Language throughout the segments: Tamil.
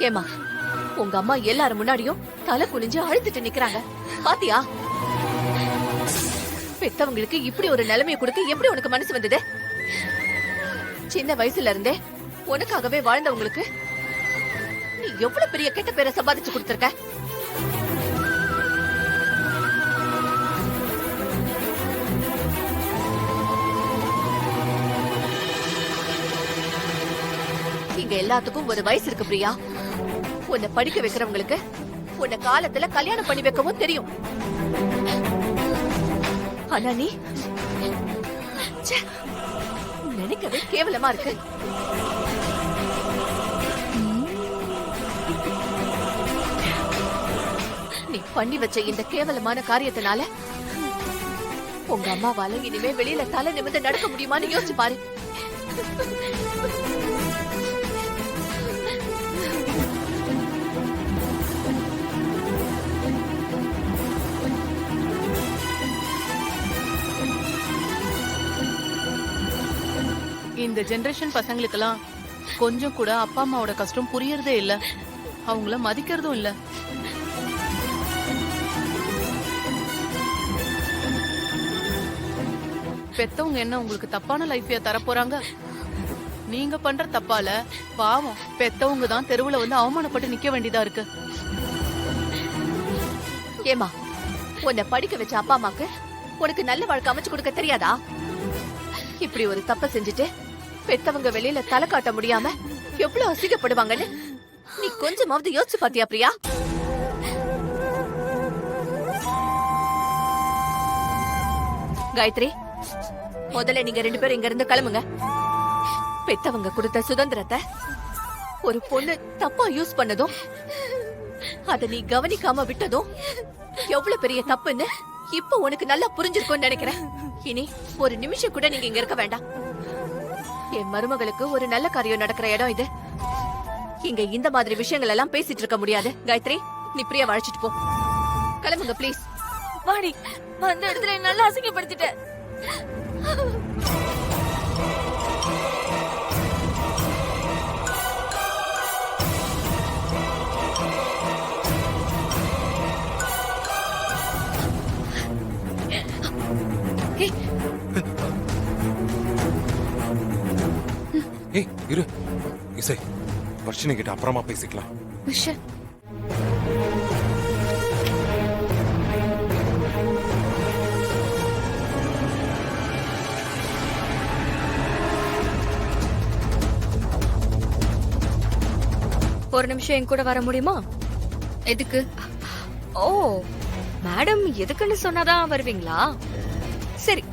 ஏமா, உங்க அம்மா எல்லாரும் முன்னாடியும் தலை குனிஞ்சு அழுத்துட்டு நிக்கிறாங்க, பாத்தியா? பெத்தவங்களுக்கு இப்படி ஒரு நிலைமையை கொடுக்க எப்படி உனக்கு மனசு வந்தது? சின்ன வயசுல இருந்தே உனக்காகவே வாழ்ந்தவங்களுக்கு நீ எவ்வளவு பெரிய கெட்ட பேரை சம்பாதிச்சு கொடுத்திருக்க. இங்க எல்லாத்துக்கும் ஒரு வயசு இருக்கு பிரியா. உன்னை படிக்க வைக்கிறவங்களுக்கு உன்னை காலத்துல கல்யாணம் பண்ணி வைக்கவும் தெரியும். ஆனா நீ நினைக்கவே கேவலமா இருக்கு. நீ பண்ணி வச்ச இந்த கேவலமான காரியத்தினால உங்க அம்மாவால இனிமே வெளியில தலை நிமிர்ந்து நடக்க முடியுமான்னு யோசிச்சு பாரு. இந்த ஜெனரேஷன் பசங்களுக்கெல்லாம் கொஞ்சம் கூட அப்பா அம்மாவோட கஷ்டம் புரியறதே இல்ல, அவங்கள மதிக்கிறதும் இல்ல. பெத்தவங்க என்ன உங்களுக்கு தப்பான லைஃபையா தர போறாங்க? நீங்க பண்ற தப்பால பாவம் பெத்தவங்க தான் தெருவுல வந்து அவமானப்பட்டு நிக்க வேண்டியதா இருக்கு. ஏமா, உன்னை படிக்க வச்ச அப்பா அம்மாக்கு உனக்கு நல்ல வாழ்க்கை அமைச்சு கொடுக்க தெரியாதா? இப்படி ஒரு தப்ப செஞ்சுட்டு பெத்தவங்க வெளியில தலை காட்ட முடியாம எவ்வளவு அசிங்கப்படுவாங்கன்னு நீ கொஞ்சமாவது யோசிச்சு பாத்தியா பிரியா? காயத்ரி, முதல்ல நீங்க 2 பேரும் இங்க இருந்து கிளம்புங்க. பெத்தவங்க கொடுத்த சுதந்திரத்தை ஒரு பொண்ணு தப்பா யூஸ் பண்ணதும் அத நீ கவனிக்காம விட்டதும் எவ்வளவு பெரிய தப்புன்னு இப்ப உனக்கு நல்லா புரிஞ்சிருக்கும்னு நினைக்கிறேன். இனி ஒரு நிமிஷம் கூட நீங்க இங்க இருக்க வேண்டாம். என் மருமகளுக்கு ஒரு நல்ல காரியம் நடக்கிற இடம் இது. இங்க இந்த மாதிரி விஷயங்கள் எல்லாம் பேசிட்டு இருக்க முடியாது. காயத்ரி, நீ பிரியா அழைச்சிட்டு போ. கிளம்புங்க ப்ளீஸ். வாடி, அந்த இடத்துல நல்லா அசிங்கப்படுத்திட்ட. ஏய் இரு, இசை வர்ஷினி கிட்ட அப்புறமா பேசிக்கலாம். ஒரு நிமிஷம் என் கூட வர முடியுமா? எதுக்கு? ஓ, மேடம் எதுக்குன்னு சொன்னாதான் வருவீங்களா? சரி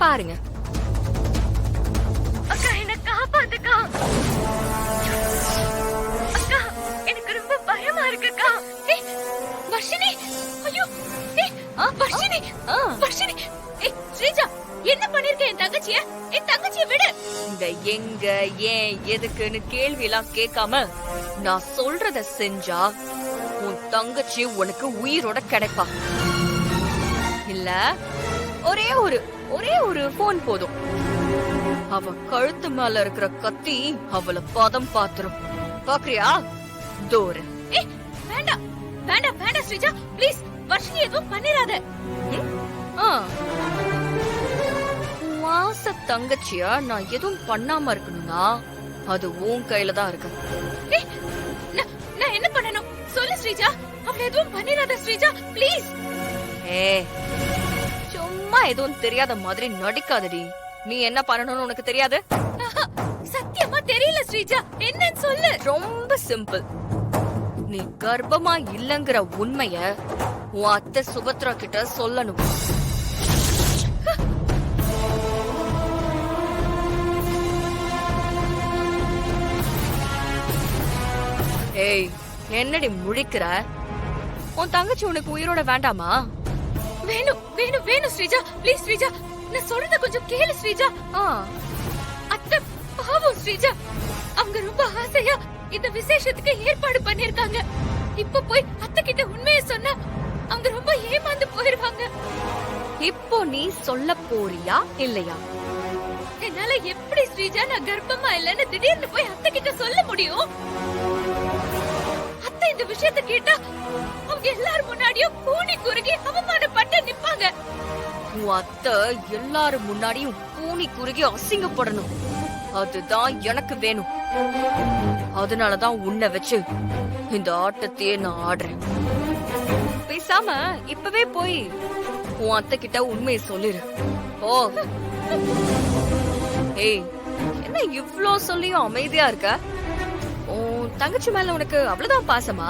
பாருங்க. அக்கா, என்ன காப்பாத்துக்கா. அக்கா, எனக்கு ரொம்ப பயமா இருக்குக்கா. வர்ஷினி, ஐயோ, வர்ஷினி, வர்ஷினி, ஸ்ரீஜா, என்ன பண்ணிருக்க என் தங்கச்சிய? என் தங்கச்சிய விடு. இந்த எங்க ஏன் எதுக்குன்னு கேள்வி எல்லாம் கேட்காம நான் சொல்றத செஞ்சா உன் தங்கச்சி உனக்கு உயிரோட கிடைப்பா. இல்ல ஒரே ஒரு போன் போதும், அவ கழுத்து மேல இருக்கிற கத்தி அவளை பதம் பாத்துரும். பாக்குறியா? தோரு. வேண்டாம் வேண்டாம் வேண்டாம் ஸ்ரீஜா, ப்ளீஸ். வர்ஷினி எதுவும் பண்ணிராத. வாச தங்கச்சியா நான் எதுவும் பண்ணாம இருக்கணும்னா அது உன் கையில தான் இருக்கு. நான் என்ன பண்ணணும் சொல்லு ஸ்ரீஜா. அவளை எதுவும் பண்ணிராத ஸ்ரீஜா, ப்ளீஸ். சும்மா எதுவும் தெரியாத மாதிரி நடிக்காதடி. நீ என்ன பண்ணணும்னு உனக்கு தெரியாது? சத்தியமா தெரியல ஸ்ரீஜா, என்னன்னு சொல்லு. ரொம்ப சிம்பிள். நீ கர்ப்பமா இல்லங்கிற உண்மைய உன் அத்தை சுபத்ரா கிட்ட சொல்லணும். ஏய், என்னடி முழிக்கிற? உன் தங்கச்சி உனக்கு உயிரோட வேண்டாமா? வேணும் வேணும் வேணும் ஸ்ரீஜா, ப்ளீஸ் ஸ்ரீஜா, நான் சொல்றத கொஞ்சம் கேளு ஸ்ரீஜா. அத்தை பாவம் ஸ்ரீஜா, அவங்க ரொம்ப ஆசையா இந்த விசேஷத்துக்கு ஏற்பாடு பண்ணிருக்காங்க. இப்ப போய் அத்தை கிட்ட உண்மையை சொன்னா அவங்க ரொம்ப ஏமாந்து போயிருவாங்க. இப்போ நீ சொல்ல போறியா இல்லையா? என்னால எப்படி ஸ்ரீஜா நான் கர்ப்பமா இல்லன்னு திடீர்னு போய் அத்தை கிட்ட சொல்ல முடியும்? இந்த விஷயத்தை கேட்டா அவங்க எல்லாரும் முன்னாடியும் கூனி குறுகி அவமானப்பட்டு நிப்பாங்க. உன் அத்தை எல்லாரும் முன்னாடியும் கூனி குறுகி அசிங்கப்படணும். அதுதான் எனக்கு வேணும். அதனாலதான் உன்னை வச்சு இந்த ஆட்டத்தையே நான் ஆடுறேன். பேசாம இப்பவே போய் உன் அத்தை கிட்ட உண்மையை சொல்லிரு. ஓ ஏய், என்ன இவ்ளோ சொல்லியும் அமைதியா இருக்க? உன் தங்கச்சி மேல உனக்கு அவ்வளவுதான் பாசமா?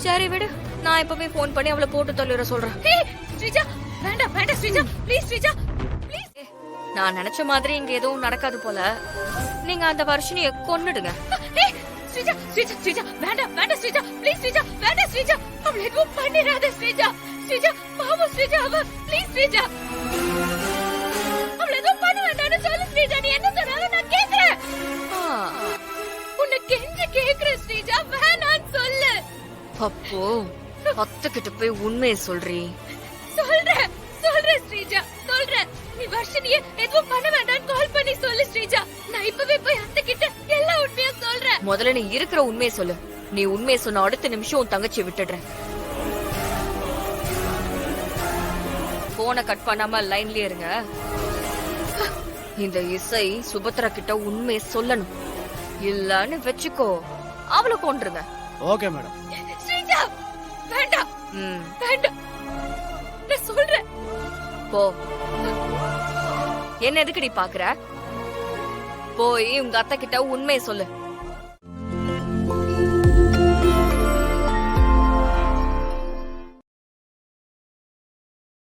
சரி விடு, நான் இப்பவே போன் பண்ணி அவளை போட்டு தள்ளிட சொல்றேன். ஏய், ஸ்ரீஜா, வேண்டாம் வேண்டாம் ஸ்ரீஜா, ப்ளீஸ் ஸ்ரீஜா, ப்ளீஸ். நான் நினைச்ச மாதிரி இங்க எதுவும் நடக்காது போல. நீங்க அந்த வர்ஷினிய கொன்னுடுங்க. ஏய், ஸ்ரீஜா, ஸ்ரீஜா, ஸ்ரீஜா, வேண்டாம் வேண்டாம் ஸ்ரீஜா, ப்ளீஸ் ஸ்ரீஜா, வேண்டாம் ஸ்ரீஜா, அவளை எதுவும் பண்ணிடாத ஸ்ரீஜா. ஸ்ரீஜா, பாவம் ஸ்ரீஜா, அவ ப்ளீஸ் ஸ்ரீஜா, அவளை எதுவும் பண்ண வேண்டாம்னு சொல்லு ஸ்ரீஜா. நீ என்ன சொன்னாலும் நான் கேக்குறேன். உன்னை கெஞ்சி கேக்குறேன் ஸ்ரீஜா, வேணான்னு சொல்லு. அப்போ அத்தை கிட்ட போய் உண்மையை சொல்றீ? சொல்றேன் சொல்றேன் ஸ்ரீஜா, சொல்றேன். நீ வர்ஷினிய எதுவும் பண்ண வேண்டாம்னு கால் பண்ணி சொல்லு ஸ்ரீஜா. நான் இப்பவே போய் அத்தை கிட்ட எல்லா உண்மையும் சொல்றேன். முதல்ல நீ இருக்கிற உண்மையை சொல்லு. நீ உண்மையை சொன்ன அடுத்த நிமிஷம் உன் தங்கச்சியை விட்டுடுறேன். போனை கட் பண்ணாம லைன்லயே இருங்க. இந்த இசை சுபத்ரா கிட்ட உண்மையை சொல்லணும். இல்லன்னு வச்சுக்கோ, அவளை கொன்றுங்க. Okay madam. ஸ்ரீஜா, வேண்டாம் வேண்டாம், நான் சொல்றேன். போ. என்ன எதுக்குடி பாக்குற? போய் உங்க அத்தை கிட்ட உண்மையை சொல்லு.